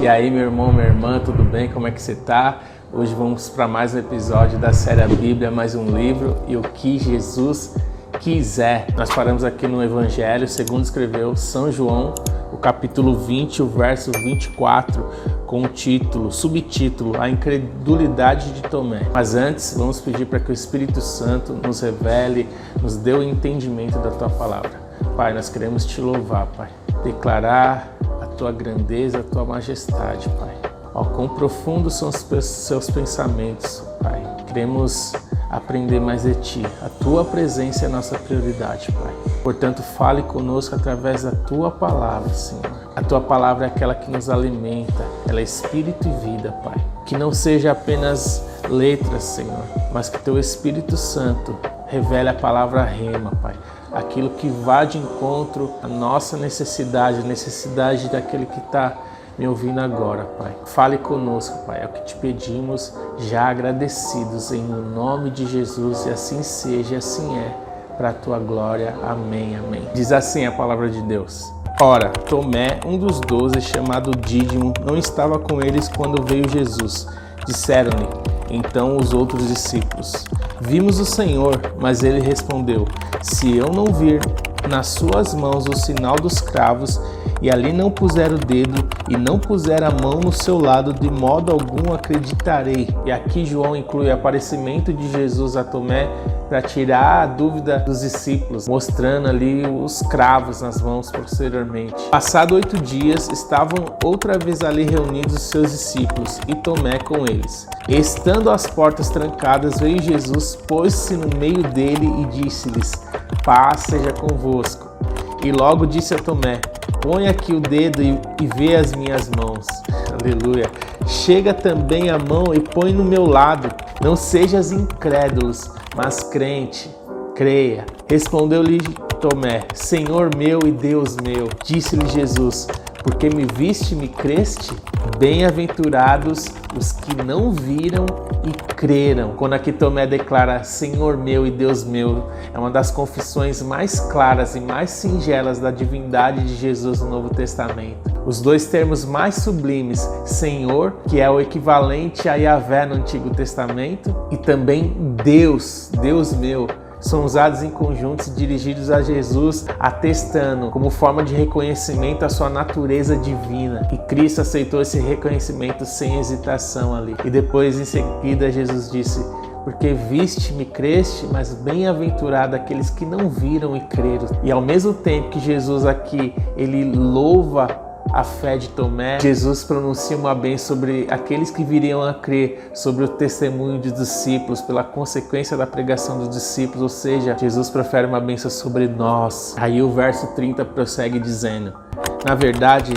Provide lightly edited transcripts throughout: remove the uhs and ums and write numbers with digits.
aí, meu irmão, minha irmã, tudo bem? Como é que você tá? Hoje vamos para mais um episódio da série A Bíblia, mais um livro e o que Jesus quiser. Nós paramos aqui no Evangelho, segundo escreveu São João, o capítulo 20, o verso 24, com o título, subtítulo, A Incredulidade de Tomé. Mas antes, vamos pedir para que o Espírito Santo nos revele, nos dê o entendimento da Tua Palavra. Pai, nós queremos Te louvar, Pai, declarar a Tua grandeza, a Tua majestade, Pai. Ó, quão profundos são os Seus pensamentos, Pai. Queremos aprender mais de Ti. A Tua presença é a nossa prioridade, Pai. Portanto, fale conosco através da Tua Palavra, Senhor. A Tua Palavra é aquela que nos alimenta, ela é espírito e vida, Pai. Que não seja apenas letras, Senhor, mas que Teu Espírito Santo revele a palavra rema, Pai. Aquilo que vá de encontro à nossa necessidade, a necessidade daquele que está me ouvindo agora, Pai. Fale conosco, Pai, é o que te pedimos, já agradecidos em nome de Jesus, e assim seja, e assim é, para a Tua glória. Amém, amém. Diz assim a palavra de Deus. Ora, Tomé, um dos 12, chamado Dídimo, não estava com eles quando veio Jesus. Disseram-lhe, então, os outros discípulos, vimos o Senhor, mas ele respondeu, se eu não vir nas suas mãos o sinal dos cravos, e ali não puser o dedo, e não puser a mão no seu lado, de modo algum acreditarei. E aqui João inclui o aparecimento de Jesus a Tomé para tirar a dúvida dos discípulos, mostrando ali os cravos nas mãos posteriormente. Passado 8 dias, estavam outra vez ali reunidos os seus discípulos, e Tomé com eles. Estando as portas trancadas, veio Jesus, pôs-se no meio dele e disse-lhes, paz seja convosco. E logo disse a Tomé, põe aqui o dedo e vê as minhas mãos. Aleluia. Chega também a mão e põe no meu lado. Não sejas incrédulos, mas crente. Creia. Respondeu-lhe Tomé, Senhor meu e Deus meu. Disse-lhe Jesus, porque me viste e me creste? Bem-aventurados os que não viram e creram. Quando aqui Tomé declara Senhor meu e Deus meu, é uma das confissões mais claras e mais singelas da divindade de Jesus no Novo Testamento. Os dois termos mais sublimes, Senhor, que é o equivalente a Yahvé no Antigo Testamento, e também Deus, Deus meu, são usados em conjuntos e dirigidos a Jesus, atestando como forma de reconhecimento a sua natureza divina. E Cristo aceitou esse reconhecimento sem hesitação ali. E depois, em seguida, Jesus disse, porque viste-me, creste, mas bem-aventurado aqueles que não viram e creram. E ao mesmo tempo que Jesus aqui, ele louva a fé de Tomé, Jesus pronuncia uma bênção sobre aqueles que viriam a crer, sobre o testemunho dos discípulos, pela consequência da pregação dos discípulos, ou seja, Jesus profere uma bênção sobre nós. Aí o verso 30 prossegue dizendo, na verdade,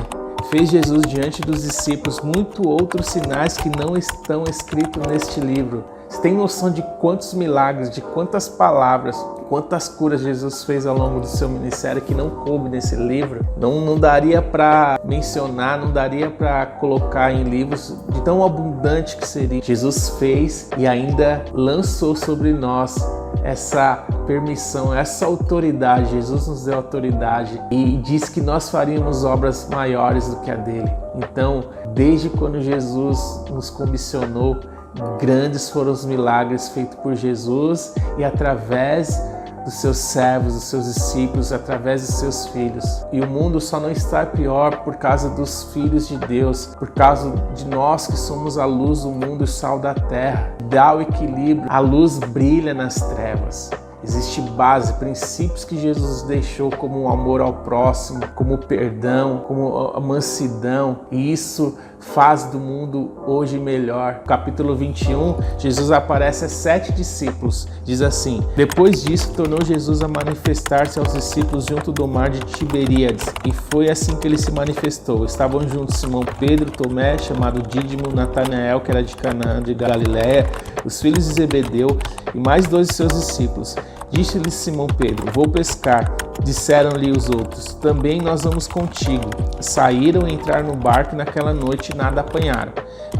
fez Jesus diante dos discípulos muito outros sinais que não estão escritos neste livro. Você tem noção de quantos milagres, de quantas palavras, quantas curas Jesus fez ao longo do seu ministério que não coube nesse livro? Não daria para mencionar, não daria para colocar em livros de tão abundante que seria. Jesus fez e ainda lançou sobre nós essa permissão, essa autoridade. Jesus nos deu autoridade e disse que nós faríamos obras maiores do que a dele. Então, desde quando Jesus nos comissionou, grandes foram os milagres feitos por Jesus e através dos seus servos, dos seus discípulos, através dos seus filhos. E o mundo só não está pior por causa dos filhos de Deus, por causa de nós que somos a luz do mundo e o sal da terra. Dá o equilíbrio, a luz brilha nas trevas. Existe base, princípios que Jesus deixou como o amor ao próximo, como o perdão, como a mansidão, e isso faz do mundo hoje melhor. Capítulo 21, Jesus aparece a 7 discípulos, diz assim, depois disso tornou Jesus a manifestar-se aos discípulos junto do mar de Tiberíades, e foi assim que ele se manifestou. Estavam juntos Simão Pedro, Tomé, chamado Dídimo, Natanael, que era de Canaã de Galiléia, os filhos de Zebedeu, e mais 2 de seus discípulos. Disse-lhe Simão Pedro, vou pescar. Disseram-lhe os outros, também nós vamos contigo. Saíram e entraram no barco e naquela noite nada apanharam.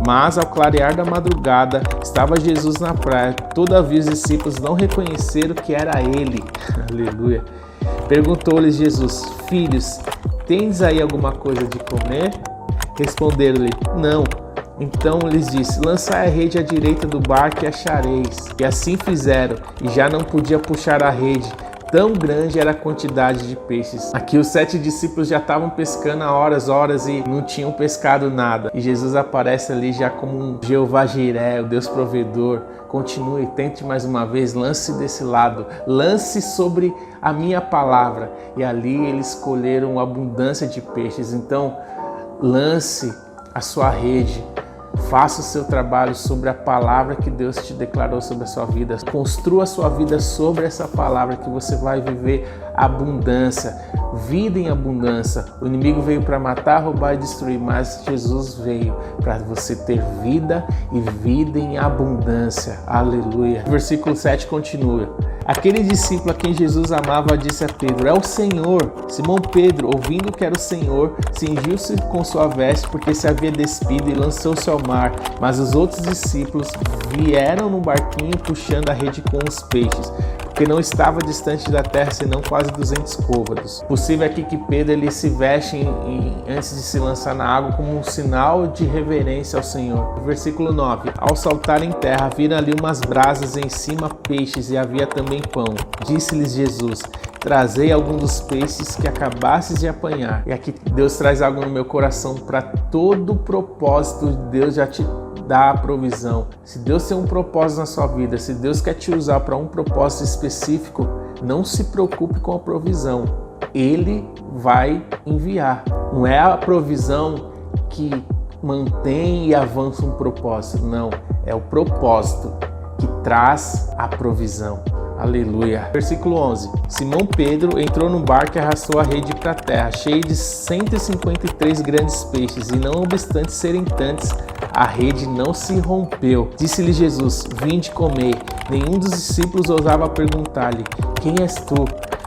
Mas ao clarear da madrugada, estava Jesus na praia. Todavia os discípulos não reconheceram que era ele. Aleluia. Perguntou-lhes Jesus, filhos, tendes aí alguma coisa de comer? Responderam-lhe: não. Então lhes disse: lançai a rede à direita do barco e achareis. E assim fizeram, e já não podia puxar a rede, tão grande era a quantidade de peixes. Aqui os 7 discípulos já estavam pescando há horas e não tinham pescado nada. E Jesus aparece ali já como um Jeová Jiré, o Deus provedor. Continue, tente mais uma vez, lance desse lado, lance sobre a minha palavra. E ali eles colheram abundância de peixes. Então, lance a sua rede. Faça o seu trabalho sobre a palavra que Deus te declarou sobre a sua vida. Construa a sua vida sobre essa palavra que você vai viver abundância, vida em abundância. O inimigo veio para matar, roubar e destruir, mas Jesus veio para você ter vida e vida em abundância. Aleluia. Versículo 7 continua. Aquele discípulo a quem Jesus amava disse a Pedro: é o Senhor. Simão Pedro, ouvindo que era o Senhor, cingiu-se com sua veste, porque se havia despido, e lançou-se ao mar. Mas os outros discípulos vieram no barquinho puxando a rede com os peixes, porque não estava distante da terra senão quase 200 côvados. Possível aqui que Pedro ele se veste antes de se lançar na água como um sinal de reverência ao Senhor. Versículo 9. Ao saltar em terra, viram ali umas brasas, em cima peixes, e havia também pão. Disse-lhes Jesus: trazei algum dos peixes que acabastes de apanhar. E aqui Deus traz algo no meu coração para todo o propósito de Deus já te dá a provisão. Se Deus tem um propósito na sua vida, se Deus quer te usar para um propósito específico, não se preocupe com a provisão. Ele vai enviar. Não é a provisão que mantém e avança um propósito, não. É o propósito que traz a provisão. Aleluia. Versículo 11. Simão Pedro entrou no barco e arrastou a rede para a terra, cheia de 153 grandes peixes, e não obstante serem tantos, a rede não se rompeu. Disse-lhe Jesus: vinde comer. Nenhum dos discípulos ousava perguntar-lhe: quem és tu?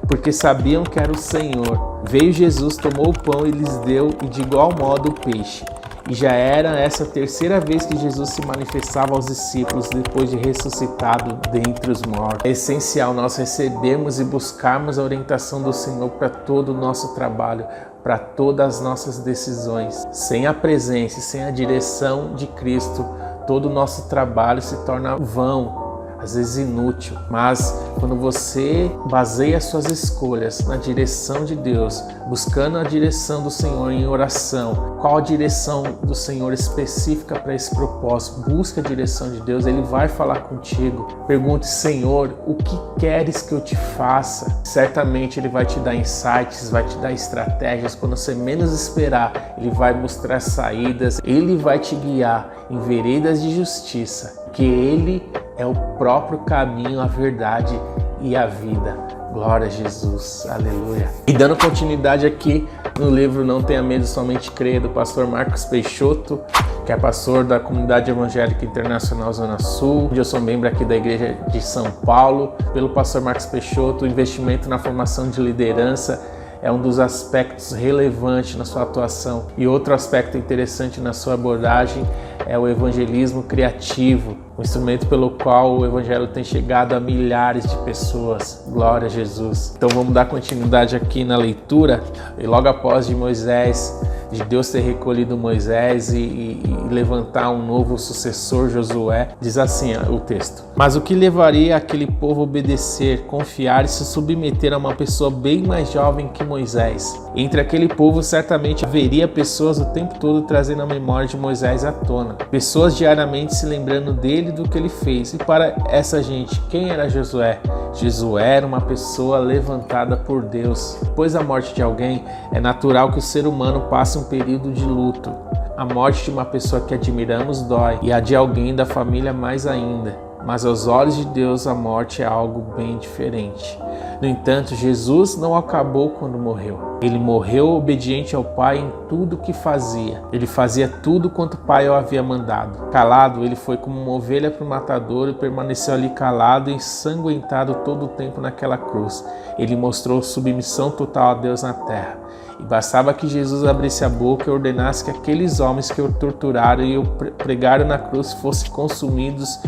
Porque sabiam que era o Senhor. Veio Jesus, tomou o pão e lhes deu, e de igual modo o peixe. E já era essa a terceira vez que Jesus se manifestava aos discípulos depois de ressuscitado dentre os mortos. É essencial nós recebermos e buscarmos a orientação do Senhor para todo o nosso trabalho, para todas as nossas decisões. Sem a presença, sem a direção de Cristo, todo o nosso trabalho se torna vão, às vezes inútil. Mas quando você baseia suas escolhas na direção de Deus, buscando a direção do Senhor em oração, qual a direção do Senhor específica para esse propósito, busca a direção de Deus, Ele vai falar contigo. Pergunte: Senhor, o que queres que eu te faça? Certamente Ele vai te dar insights, vai te dar estratégias. Quando você menos esperar, Ele vai mostrar saídas, Ele vai te guiar em veredas de justiça, porque Ele é o próprio caminho, a verdade e a vida. Glória a Jesus, aleluia. E dando continuidade aqui no livro Não Tenha Medo, Somente Creia, do pastor Marcos Peixoto, que é pastor da Comunidade Evangélica Internacional Zona Sul, onde eu sou membro aqui da Igreja de São Paulo. Pelo pastor Marcos Peixoto, o investimento na formação de liderança é um dos aspectos relevantes na sua atuação. E outro aspecto interessante na sua abordagem é o evangelismo criativo, um instrumento pelo qual o evangelho tem chegado a milhares de pessoas. Glória a Jesus. Então vamos dar continuidade aqui na leitura. E logo após de Deus ter recolhido Moisés e levantar um novo sucessor, Josué, diz assim o texto: mas o que levaria aquele povo a obedecer, confiar e se submeter a uma pessoa bem mais jovem que Moisés? Entre aquele povo certamente haveria pessoas o tempo todo trazendo a memória de Moisés à tona, pessoas diariamente se lembrando dele, do que ele fez. E para essa gente, quem era Josué? Josué era uma pessoa levantada por Deus. Depois da morte de alguém, é natural que o ser humano passe um período de luto. A morte de uma pessoa que admiramos dói, e a de alguém da família mais ainda. Mas aos olhos de Deus a morte é algo bem diferente. No entanto, Jesus não acabou quando morreu. Ele morreu obediente ao Pai em tudo o que fazia. Ele fazia tudo quanto o Pai o havia mandado. Calado, ele foi como uma ovelha para o matador e permaneceu ali calado e ensanguentado todo o tempo naquela cruz. Ele mostrou submissão total a Deus na terra. E bastava que Jesus abrisse a boca e ordenasse que aqueles homens que o torturaram e o pregaram na cruz fossem consumidos,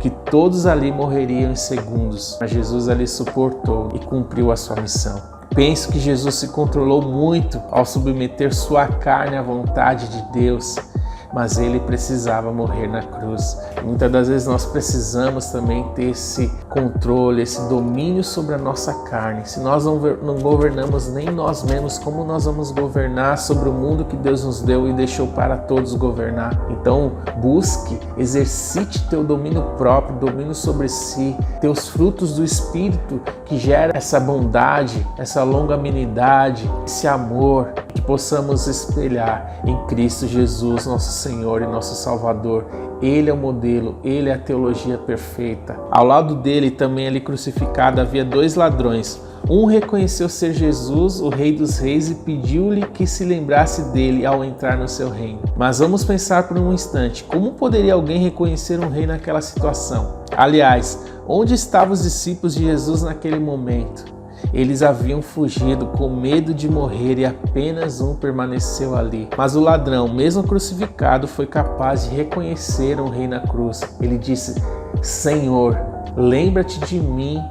que todos ali morreriam em segundos, mas Jesus ali suportou e cumpriu a sua missão. Penso que Jesus se controlou muito ao submeter sua carne à vontade de Deus, mas ele precisava morrer na cruz. Muitas das vezes nós precisamos também ter esse controle, esse domínio sobre a nossa carne. Se nós não governamos nem nós mesmos, como nós vamos governar sobre o mundo que Deus nos deu e deixou para todos governar? Então, busque, exercite teu domínio próprio, domínio sobre si, teus frutos do Espírito que gera essa bondade, essa longanimidade, esse amor, que possamos espelhar em Cristo Jesus, nosso Senhor e nosso Salvador. Ele é o modelo, ele é a teologia perfeita. Ao lado dele, também ali crucificado, havia 2 ladrões. Um reconheceu ser Jesus, o Rei dos Reis, e pediu-lhe que se lembrasse dele ao entrar no seu reino. Mas vamos pensar por um instante, como poderia alguém reconhecer um rei naquela situação? Aliás, onde estavam os discípulos de Jesus naquele momento? Eles haviam fugido com medo de morrer e apenas um permaneceu ali. Mas o ladrão, mesmo crucificado, foi capaz de reconhecer um rei na cruz. Ele disse: Senhor, lembra-te de mim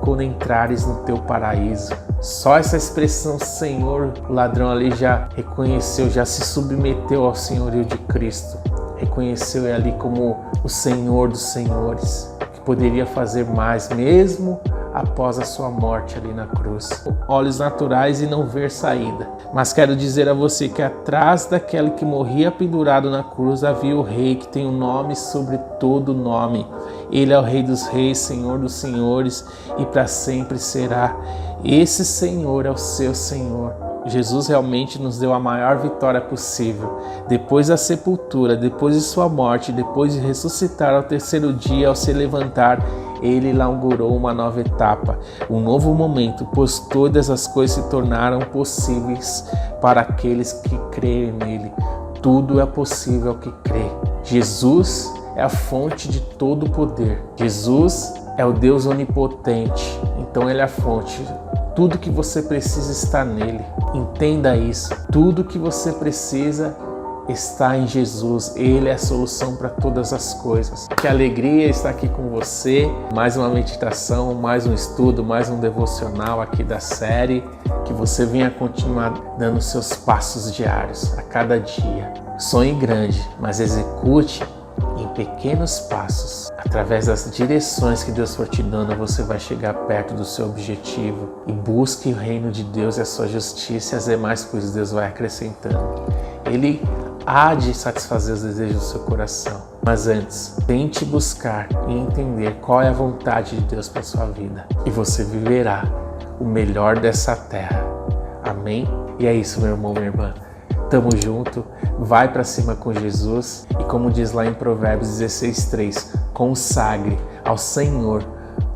quando entrares no teu paraíso. Só essa expressão Senhor, o ladrão ali já reconheceu, já se submeteu ao senhorio de Cristo. Reconheceu ele ali como o Senhor dos senhores, que poderia fazer mais mesmo após a sua morte ali na cruz. Olhos naturais e não ver saída. Mas quero dizer a você que atrás daquele que morria pendurado na cruz havia o Rei que tem um nome sobre todo nome. Ele é o Rei dos Reis, Senhor dos Senhores e para sempre será. Esse Senhor é o seu Senhor. Jesus realmente nos deu a maior vitória possível. Depois da sepultura, depois de sua morte, depois de ressuscitar ao terceiro dia, ao se levantar, ele inaugurou uma nova etapa, um novo momento, pois todas as coisas se tornaram possíveis para aqueles que creem nele. Tudo é possível ao que crê. Jesus é a fonte de todo o poder. Jesus é o Deus onipotente, então ele é a fonte. Tudo que você precisa está nele. Entenda isso. Tudo que você precisa está em Jesus. Ele é a solução para todas as coisas. Que alegria estar aqui com você. Mais uma meditação, mais um estudo, mais um devocional aqui da série. Que você venha continuar dando seus passos diários a cada dia. Sonhe grande, mas execute em pequenos passos. Através das direções que Deus for te dando, você vai chegar perto do seu objetivo. E busque o reino de Deus e a sua justiça, e as demais coisas Deus vai acrescentando. Ele há de satisfazer os desejos do seu coração. Mas antes, tente buscar e entender qual é a vontade de Deus para a sua vida. E você viverá o melhor dessa terra. Amém? E é isso, meu irmão, minha irmã. Tamo junto, vai para cima com Jesus e como diz lá em Provérbios 16:3, consagre ao Senhor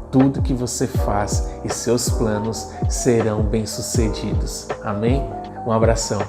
tudo que você faz e seus planos serão bem-sucedidos. Amém? Um abração.